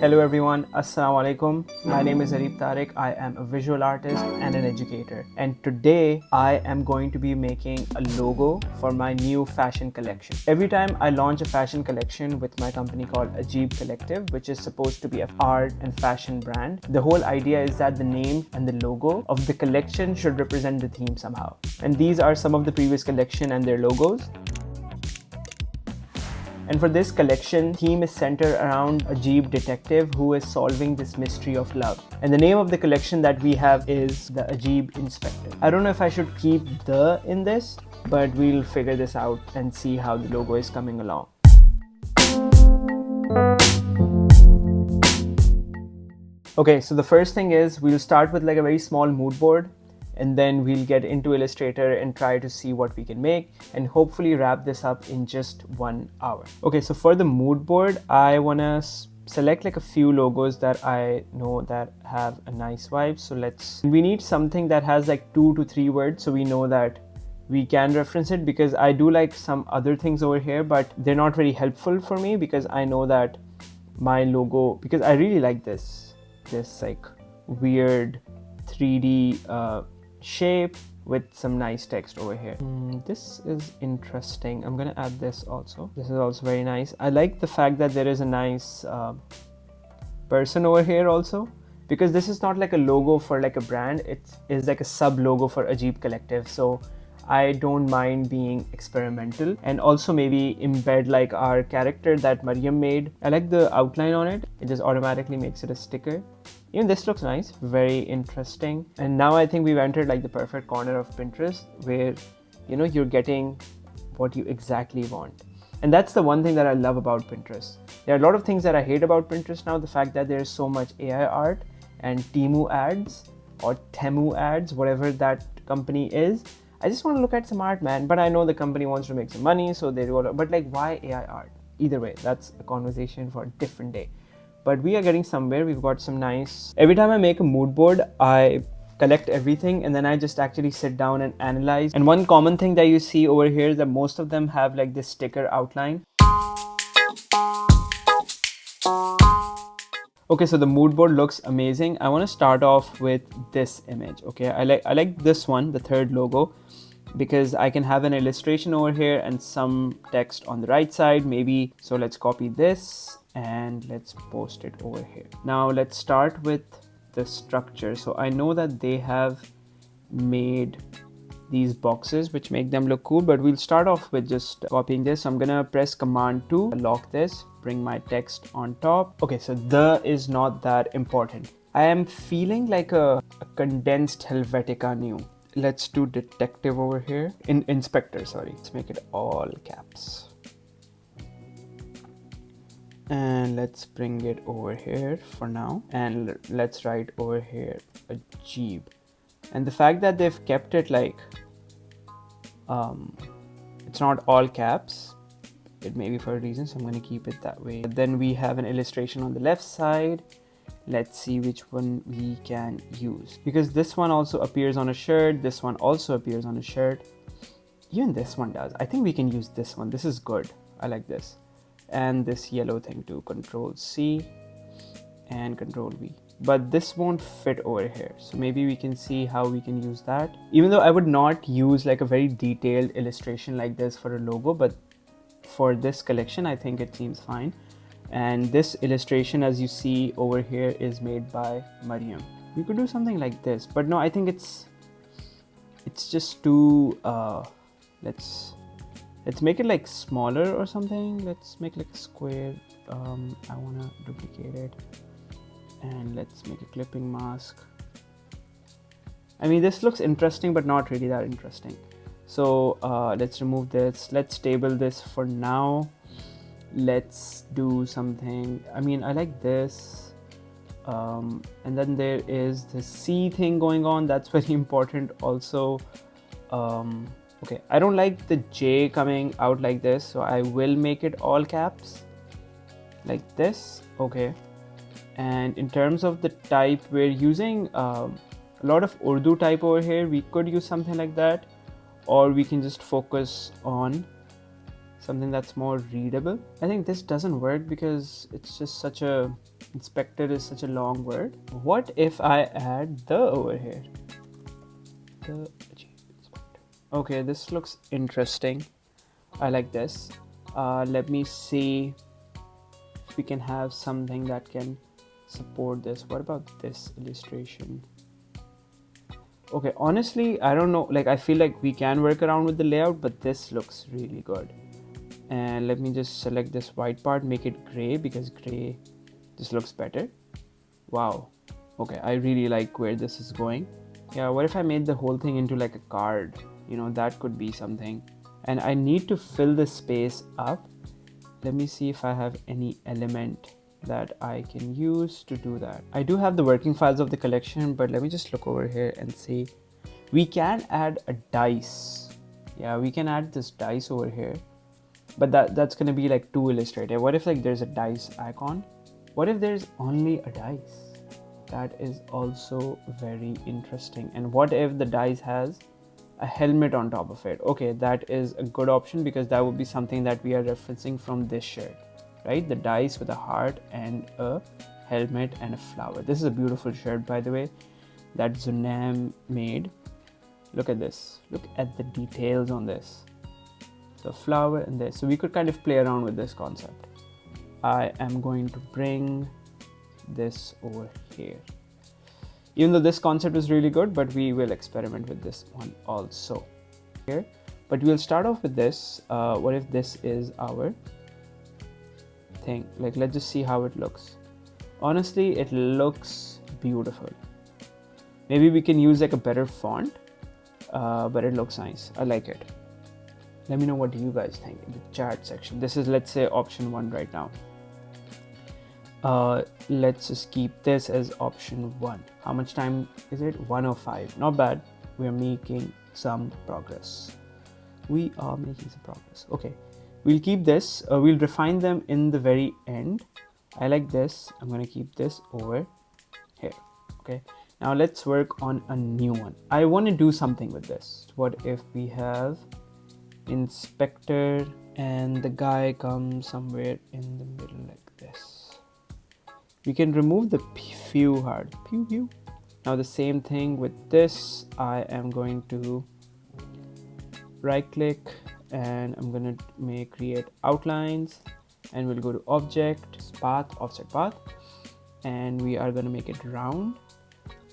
Hello everyone, Assalamu alaikum. My name is Ajeeb Tariq. I am a visual artist and an educator. And today I am going to be making a logo for my new fashion collection. Every time I launch a fashion collection with my company called Ajeeb Collective, which is supposed to be an art and fashion brand, the whole idea is that the name and the logo of the collection should represent the theme somehow. And these are some of the previous collection and their logos. And for this collection, theme is centered around Ajeeb Detective who is solving this mystery of love. And the name of the collection that we have is the Ajeeb Inspector. I don't know if I should keep the in this, but we'll figure this out and see how the logo is coming along. Okay, so the first thing is we'll start with like a very small mood board, and then we'll get into Illustrator and try to see what we can make and hopefully wrap this up in just 1 hour. Okay, so for the mood board, I wanna select like a few logos that I know that have a nice vibe. So we need something that has like 2 to 3 words so we know that we can reference it, because I do like some other things over here, but they're not very helpful for me because I know that my logo, because I really like this like weird 3D shape with some nice text over here. This is interesting. I'm gonna add this also. This is also very nice. I like the fact that there is a nice person over here also, because this is not like a logo for like a brand. It is like a sub logo for Ajeeb Collective. So I don't mind being experimental and also maybe embed like our character that Maryam made. I like the outline on it. It just automatically makes it a sticker. Even this looks nice, very interesting. And now I think we've entered like the perfect corner of Pinterest where, you know, you're getting what you exactly want. And that's the one thing that I love about Pinterest. There are a lot of things that I hate about Pinterest now. The fact that there's so much AI art and Temu ads or Temu ads, whatever that company is. I just want to look at some art, man. But I know the company wants to make some money, so they do. But like, why AI art? Either way, that's a conversation for a different day. But we are getting somewhere. We've got some nice. Every time I make a mood board, I collect everything and then I just actually sit down and analyze. And one common thing that you see over here is that most of them have like this sticker outline. Okay, so the mood board looks amazing. I want to start off with this image. Okay, I like this one, the third logo, because I can have an illustration over here and some text on the right side maybe. So let's copy this and let's post it over here. Now let's start with the structure. So I know that they have made these boxes which make them look cool, but we'll start off with just copying this. So I'm gonna press Command 2, lock this, bring my text on top. Okay, so the is not that important. I am feeling like a condensed Helvetica new. Let's do detective over here. Inspector, sorry. Let's make it all caps. And let's bring it over here for now. And let's write over here Ajeeb. And the fact that they've kept it like, it's not all caps. It may be for a reason, so I'm going to keep it that way. Then we have an illustration on the left side. Let's see which one we can use, because this one also appears on a shirt. This one also appears on a shirt. Even this one does. I think we can use this one. This is good. I like this. And this yellow thing too. Control C and Control V. But this won't fit over here. So maybe we can see how we can use that. Even though I would not use like a very detailed illustration like this for a logo, but for this collection, I think it seems fine. And this illustration, as you see over here, is made by Maryam. We could do something like this, but no, I think it's just too, let's make it like smaller or something. Let's make like a square. I wanna duplicate it. And let's make a clipping mask. I mean, this looks interesting, but not really that interesting. So let's remove this. Let's table this for now. Let's do something. I mean, I like this. And then there is the C thing going on. That's very important also. Okay, I don't like the J coming out like this, so I will make it all caps like this. Okay. And in terms of the type, we're using a lot of Urdu type over here. We could use something like that, or we can just focus on something that's more readable. I think this doesn't work because it's just such a Inspector is such a long word. What if I add the over here? The Ajeeb Inspector. Okay, this looks interesting. I like this. Let me see if we can have something that can support this. What about this illustration? Okay, honestly, I don't know. Like, I feel like we can work around with the layout, but this looks really good. And let me just select this white part, make it gray, because gray just looks better. Wow. Okay, I really like where this is going. Yeah, what if I made the whole thing into like a card? You know, that could be something. And I need to fill this space up. Let me see if I have any element that I can use to do that. I do have the working files of the collection, but let me just look over here and see. We can add a dice. Yeah, we can add this dice over here, but that's gonna be like too illustrative. What if like there's a dice icon? What if there's only a dice? That is also very interesting. And what if the dice has a helmet on top of it? Okay, that is a good option, because that would be something that we are referencing from this shirt, right? The dice with a heart and a helmet and a flower. This is a beautiful shirt, by the way, that Zunaim made. Look at this. Look at the details on this. So flower and this. So we could kind of play around with this concept. I am going to bring this over here. Even though this concept is really good, but we will experiment with this one also here. But we'll start off with this. What if this is our thing? Like, let's just see how it looks. Honestly, it looks beautiful. Maybe we can use like a better font, but it looks nice. I like it. Let me know what you guys think in the chat section. This is, let's say, option 1 right now. Let's just keep this as option 1. How much time is it? 1:05. Not bad. We are making some progress. We are making some progress. Okay, we'll keep this. We'll refine them in the very end. I like this. I'm gonna keep this over here. Okay, now let's work on a new one. I want to do something with this. What if we have Inspector and the guy comes somewhere in the middle like this? We can remove the pew heart. Pew pew. Now the same thing with this. I am going to right click and I'm gonna create outlines, and we'll go to object, path, offset path, and we are gonna make it round,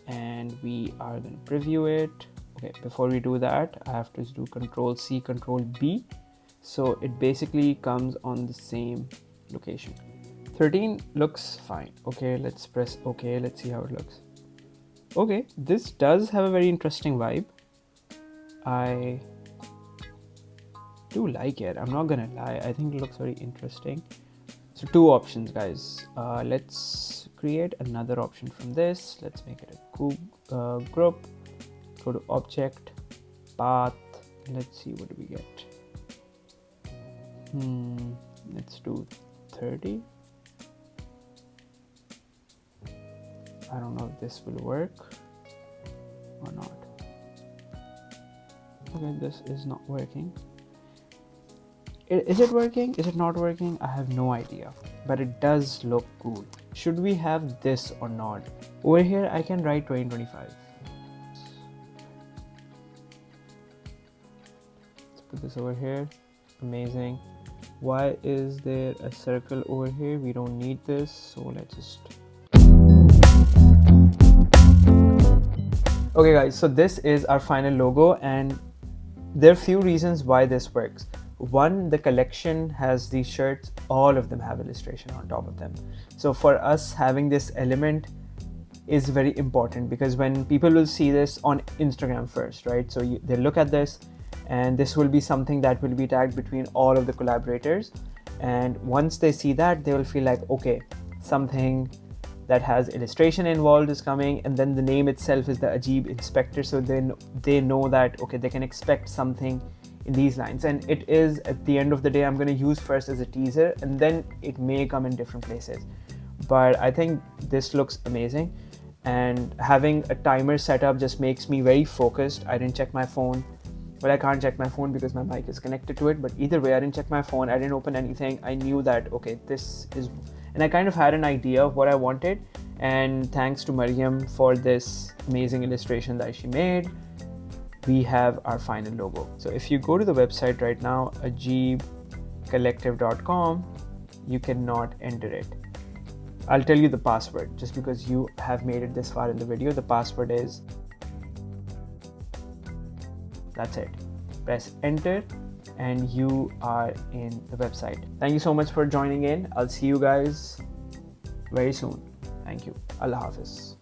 and we are gonna preview it. Okay, before we do that, I have to do Control C, Control B, so it basically comes on the same location. 13 looks fine. Okay, let's press OK. Let's see how it looks. Okay, this does have a very interesting vibe. I do like it. I'm not gonna lie. I think it looks very interesting. So 2 options, guys. Let's create another option from this. Let's make it a group. Go to object, path. Let's see what do we get. Let's do 30. I don't know if this will work or not. Okay, this is not working. Is it working? Is it not working? I have no idea, but it does look cool. Should we have this or not? Over here, I can write 2025. Let's put this over here. Amazing. Why is there a circle over here? We don't need this, so let's just... Okay guys, so this is our final logo, and there are few reasons why this works. One, the collection has these shirts, all of them have illustration on top of them. So for us, having this element is very important, because when people will see this on Instagram first, right? So they look at this, and this will be something that will be tagged between all of the collaborators. And once they see that, they will feel like, okay, something that has illustration involved is coming, and then the name itself is the Ajeeb Inspector, so then they know that, okay, they can expect something in these lines. And it is, at the end of the day, I'm going to use first as a teaser, and then it may come in different places. But I think this looks amazing, and having a timer set up just makes me very focused. I didn't check my phone. Well, I can't check my phone because my mic is connected to it, but either way, I didn't check my phone, I didn't open anything. I knew that, okay, this is... and I kind of had an idea of what I wanted. And thanks to Maryam for this amazing illustration that she made, we have our final logo. So if you go to the website right now, ajeebcollective.com, you cannot enter it. I'll tell you the password just because you have made it this far in the video. The password is, that's it. Press enter and you are in the website. Thank you so much for joining in. I'll see you guys very soon. Thank you. Allah Hafiz.